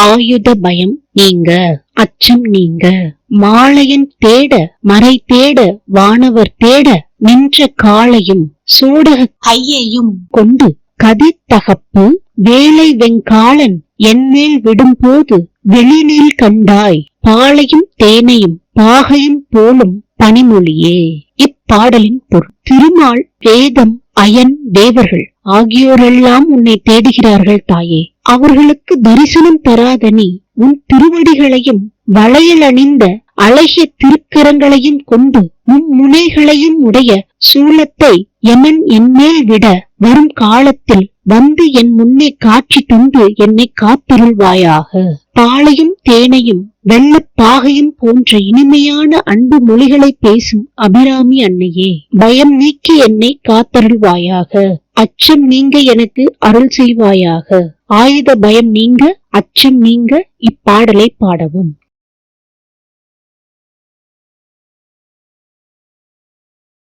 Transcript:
ஆயுத பயம் நீங்க, அச்சம் நீங்க. மாலையன் தேட மறை தேட வானவர் தேட நின்ற காளையும் சூடக கையையும் கொண்டு கதித்தகப்பு வேலை வெங்காளன் என்மேல் விடும்போது வெளிநீல் கண்டாய் பாலையும் தேனையும் பாகையும் போலும் பனிமொழியே. இப்பாடலின் பொருள்: திருமால், வேதம், அயன், தேவர்கள் ஆகியோரெல்லாம் உன்னை தேடுகிறார்கள் தாயே. அவர்களுக்கு தரிசனம் தராத நீ உன் திருவடிகளையும் வளையல் அணிந்த அழகிய திருக்கரங்களையும் கொண்டு மும்முனைகளையும் உடைய சூலத்தை யமன் என்மேல் விட வரும் காலத்தில் வந்து என் முன்னே காட்சி தந்து என்னை காத்தருள்வாயாக. பாலையும் தேனையும் வெள்ளப்பாகையும் போன்ற இனிமையான அன்பு மொழிகளை பேசும் அபிராமி அன்னையே, பயம் நீக்கி என்னை காத்தருள்வாயாக. அச்சம் நீங்க எனக்கு அருள் செய்வாயாக. ஆயுத பயம் நீங்க, அச்சம் நீங்க. இப்பாடலை பாடவும்.